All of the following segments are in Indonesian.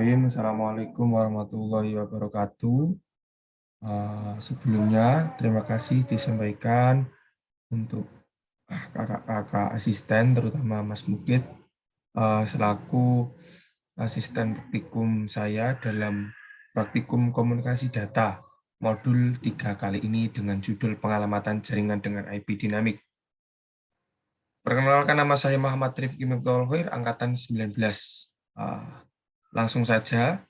Bismillahirrahmanirrahim. Assalamualaikum warahmatullahi wabarakatuh. Sebelumnya, terima kasih disampaikan untuk kakak-kakak asisten, terutama Mas Mukid, selaku asisten praktikum saya dalam praktikum komunikasi data modul 3 kali ini dengan judul pengalamatan jaringan dengan IP dinamik. Perkenalkan, nama saya Muhammad Rifki Miftahul Khair, angkatan 19. Langsung saja,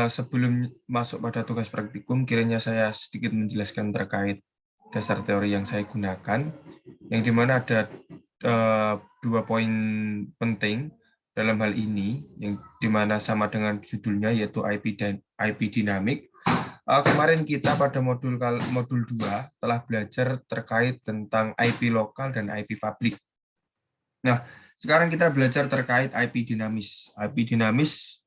sebelum masuk pada tugas praktikum, kiranya saya sedikit menjelaskan terkait dasar teori yang saya gunakan, yang dimana ada 2 poin penting dalam hal ini, yang dimana sama dengan judulnya, yaitu IP dan IP dinamik. Kemarin kita pada modul 2 telah belajar terkait tentang IP lokal dan IP publik. Nah, sekarang kita belajar terkait IP dinamis. IP dinamis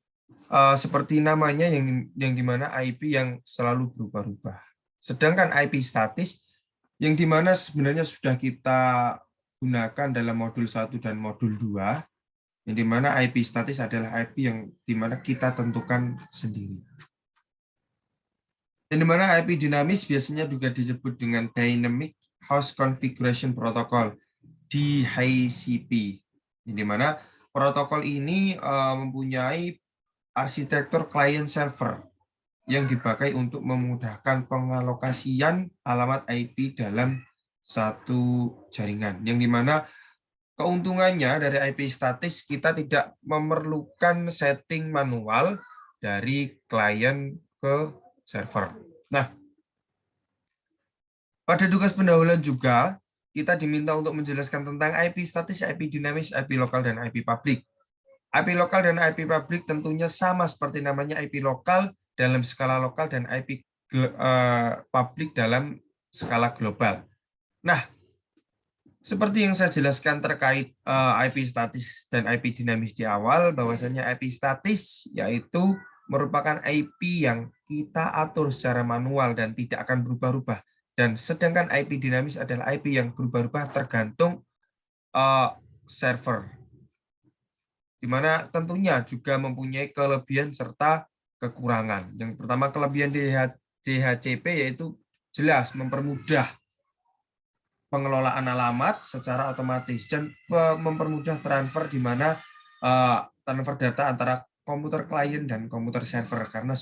seperti namanya yang dimana IP yang selalu berubah-ubah. Sedangkan IP statis yang dimana sebenarnya sudah kita gunakan dalam modul 1 dan modul 2, yang dimana IP statis adalah IP yang dimana kita tentukan sendiri. Yang dimana IP dinamis biasanya juga disebut dengan Dynamic Host Configuration Protocol, DHCP, yang dimana protokol ini mempunyai arsitektur client server yang dipakai untuk memudahkan pengalokasian alamat IP dalam satu jaringan. Yang dimana keuntungannya dari IP statis, kita tidak memerlukan setting manual dari klien ke server. Nah, pada tugas pendahuluan juga kita diminta untuk menjelaskan tentang IP statis, IP dinamis, IP lokal, dan IP publik. IP lokal dan IP publik tentunya sama seperti namanya, IP lokal dalam skala lokal dan IP publik dalam skala global. Nah, seperti yang saya jelaskan terkait IP statis dan IP dinamis di awal, bahwasanya IP statis yaitu merupakan IP yang kita atur secara manual dan tidak akan berubah-ubah. Dan sedangkan IP dinamis adalah IP yang berubah-ubah tergantung server, di mana tentunya juga mempunyai kelebihan serta kekurangan. Yang pertama, kelebihan DHCP yaitu jelas mempermudah pengelolaan alamat secara otomatis dan mempermudah transfer, di mana transfer data antara komputer klien dan komputer server karena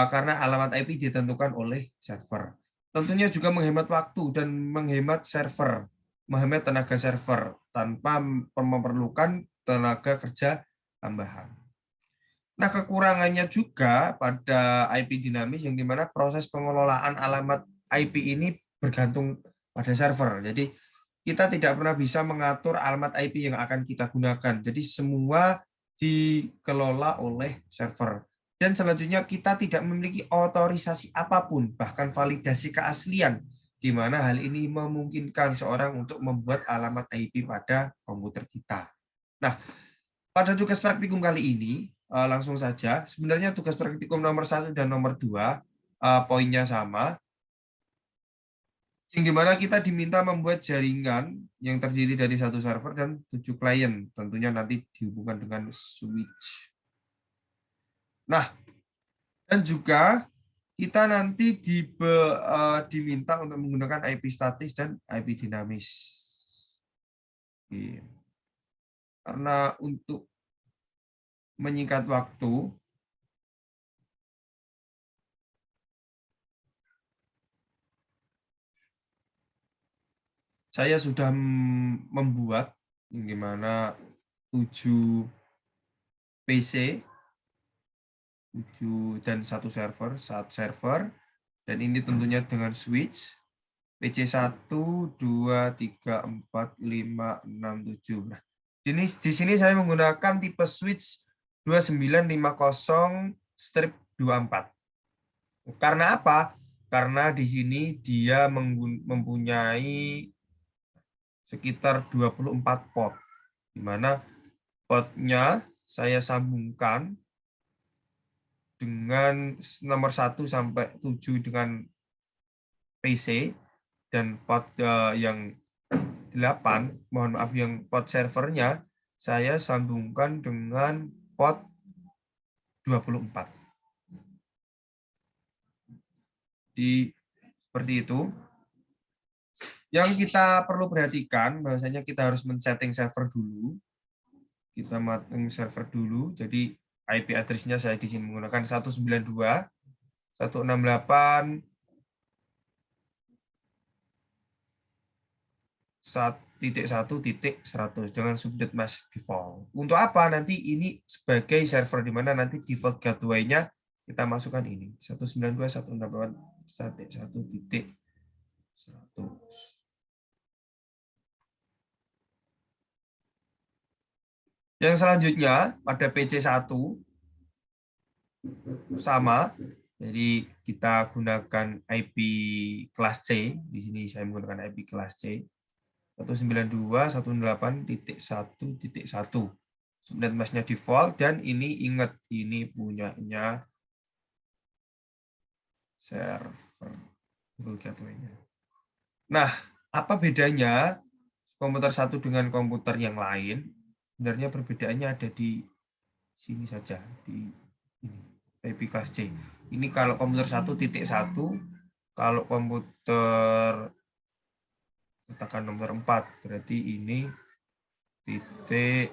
karena alamat IP ditentukan oleh server. Tentunya juga menghemat waktu dan menghemat tenaga server tanpa memerlukan tenaga kerja tambahan. Nah, kekurangannya juga pada IP dinamis yang dimana proses pengelolaan alamat IP ini bergantung pada server. Jadi kita tidak pernah bisa mengatur alamat IP yang akan kita gunakan. Jadi semua dikelola oleh server. Dan selanjutnya kita tidak memiliki otorisasi apapun, bahkan validasi keaslian, di mana hal ini memungkinkan seorang untuk membuat alamat IP pada komputer kita. Nah, pada tugas praktikum kali ini, langsung saja, sebenarnya tugas praktikum nomor 1 dan nomor 2, poinnya sama, yang dimana kita diminta membuat jaringan yang terdiri dari 1 server dan 7 klien, tentunya nanti dihubungkan dengan switch. Nah, dan juga kita nanti diminta untuk menggunakan IP statis dan IP dinamis. Karena untuk menyingkat waktu, saya sudah membuat yang dimana 7 PC, 7 dan 1 server, dan ini tentunya dengan switch PC 1, 2, 3, 4, 5, 6, 7. Nah, di sini saya menggunakan tipe switch 2950/24. Karena apa? Karena di sini dia mempunyai sekitar 24 port, di mana portnya saya sambungkan dengan nomor 1 sampai 7 dengan PC, dan port yang 8, mohon maaf, yang port servernya saya sambungkan dengan port 24. Seperti itu. Yang kita perlu perhatikan, bahwasanya kita harus men-setting server dulu. Kita mateng server dulu. Jadi IP address-nya saya di sini menggunakan 192.168.1.100 dengan subnet mask default. Untuk apa? Nanti ini sebagai server di mana nanti default gateway-nya kita masukkan ini 192.168.1.100. Yang selanjutnya pada PC1 sama, jadi kita gunakan IP kelas C. Di sini saya menggunakan IP kelas C 192.168.1.1. Subnet masknya default dan ini ingat ini punyanya server gateway-nya. Nah, apa bedanya komputer satu dengan komputer yang lain? Sebenarnya perbedaannya ada di sini saja, di ini, IP kelas C. Ini kalau komputer 1.1, kalau komputer katakan nomor 4, berarti ini titik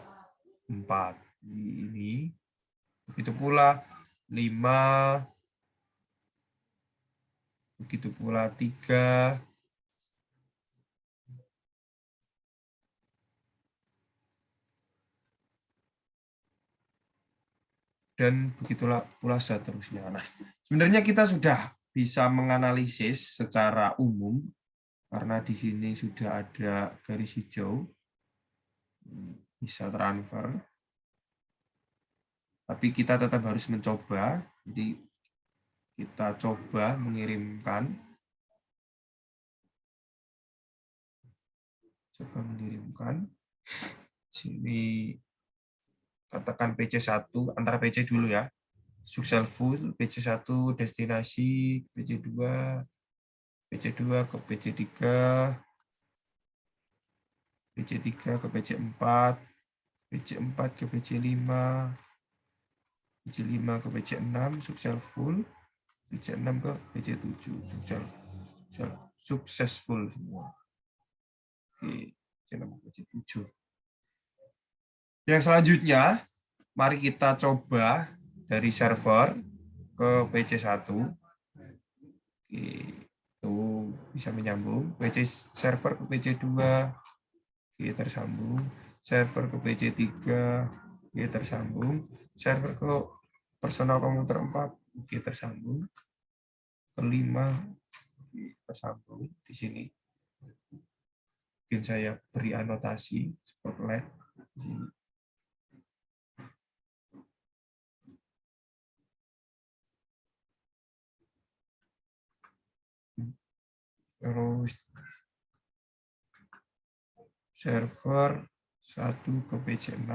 4. Ini begitu pula 5, begitu pula 3, dan begitulah pula seterusnya. Nah, sebenarnya kita sudah bisa menganalisis secara umum karena di sini sudah ada garis hijau, bisa transfer. Tapi kita tetap harus mencoba. Jadi kita coba mengirimkan. Coba mengirimkan. Sini katakan PC1, antara PC dulu ya. Successful, PC1 destinasi, PC2, PC2 ke PC3, PC3 ke PC4, PC4 ke PC5, PC5 ke PC6, successful, PC6 ke PC7, successful semua. Oke, PC6 ke PC7. Yang selanjutnya, mari kita coba dari server ke PC1. Oke, itu bisa menyambung. PC server ke PC2, oke, tersambung. Server ke PC3, oke, tersambung. Server ke personal komputer 4, oke, tersambung. Kelima, oke, tersambung di sini. Mungkin saya beri anotasi spotlight di sini. Terus server 1 ke PC6,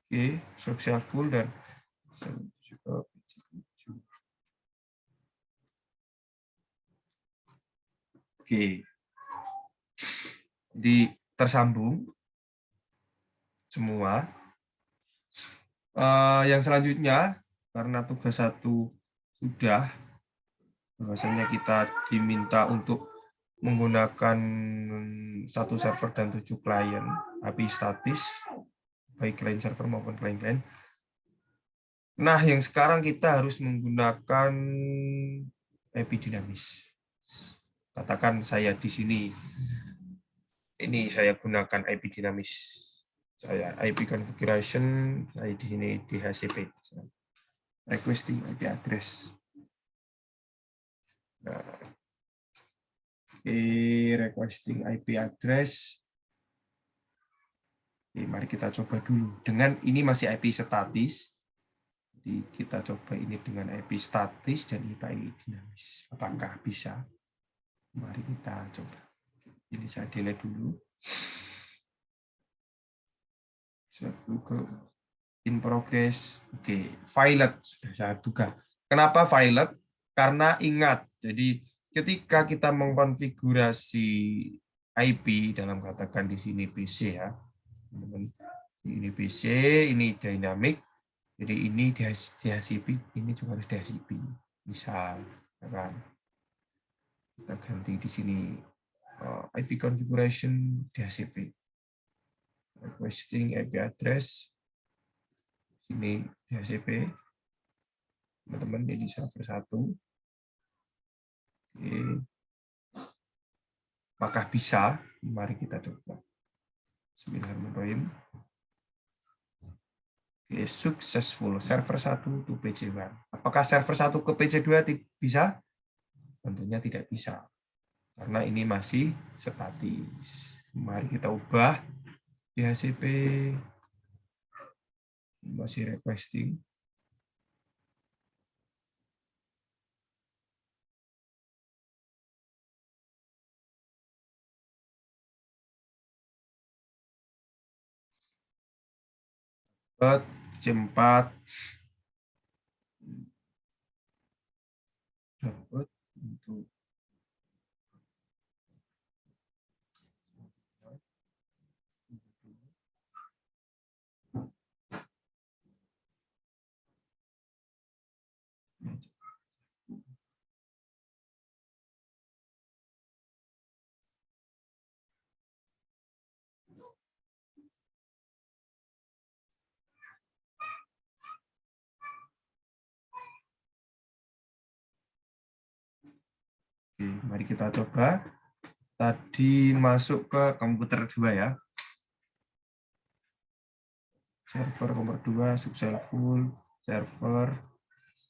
oke, successful, dan juga PC7. Oke, jadi tersambung semua. Yang selanjutnya, karena tugas 1 sudah, bahwasanya kita diminta untuk menggunakan 1 server dan 7 klien API statis, baik client server maupun klien-klien. Nah, yang sekarang kita harus menggunakan IP dinamis. Katakan saya di sini, ini saya gunakan IP dinamis. Saya IP configuration, saya di sini DHCP. Requesting IP address. Nah, requesting IP address. Oke, mari kita coba dulu. Dengan ini masih IP statis. Jadi kita coba ini dengan IP statis dan IP dinamis. Apakah bisa? Mari kita coba. Ini saya delete dulu. Satu ke in progress. Oke, violet sudah saya duga. Kenapa violet? Karena ingat, jadi ketika kita mengkonfigurasi IP dalam katakan di sini PC ya, ini PC, ini dynamic. Jadi ini DHCP, ini juga harus DHCP. Misal, ya kan? Kita ganti di sini IP configuration DHCP. Requesting IP address. Sini DHCP. Teman-teman ini server 1. Oke. Apakah bisa? Mari kita coba. Bismillahirrahmanirrahim. Oke, successful. Server 1 to PC1. Apakah server 1 ke PC2 bisa? Tentunya tidak bisa. Karena ini masih statis. Mari kita ubah DHCP. Masih requesting. C4 dapat untuk Oke, mari kita coba. Tadi masuk ke komputer 2 ya. Server nomor 2 successful, server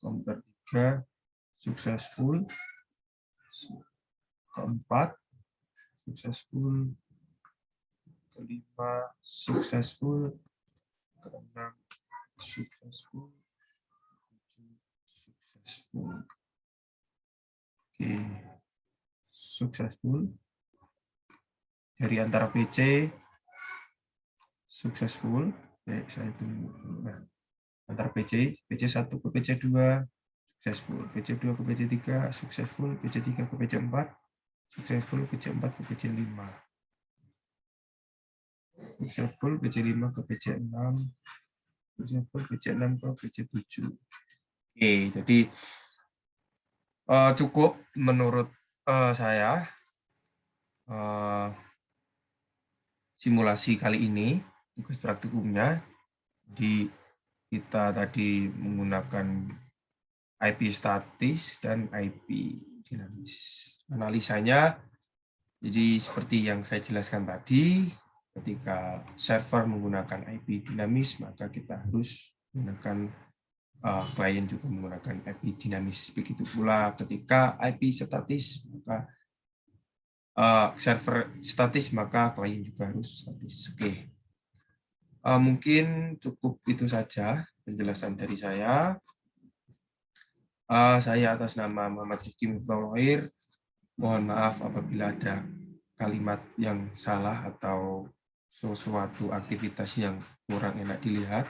komputer 3 successful, keempat successful, kelima successful, keenam successful, successful. Oke, successful. Dari antara PC successful. Oke, saya tunggu. Nah, antara PC1 ke PC2 successful, PC2 ke PC3 successful, PC3 ke PC4 successful, PC4 ke PC5 successful, PC5 ke PC6 successful, PC6 ke PC7. Oke, jadi cukup menurut saya simulasi kali ini, tugas praktikumnya di kita tadi menggunakan IP statis dan IP dinamis. Analisanya jadi seperti yang saya jelaskan tadi, ketika server menggunakan IP dinamis, maka kita harus menggunakan klien juga menggunakan IP dinamis. Begitu pula ketika IP statis, maka server statis, maka klien juga harus statis. Oke. Mungkin cukup itu saja penjelasan dari saya. Saya atas nama Muhammad Rizky Miftahul, mohon maaf apabila ada kalimat yang salah atau sesuatu aktivitas yang kurang enak dilihat.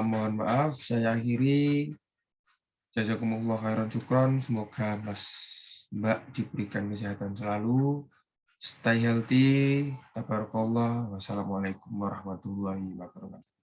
Mohon maaf, saya akhiri. Jazakumullah khairan syukron. Semoga Mas Mbak diberikan kesehatan selalu. Stay healthy. Tabarakallah. Wassalamualaikum warahmatullahi wabarakatuh.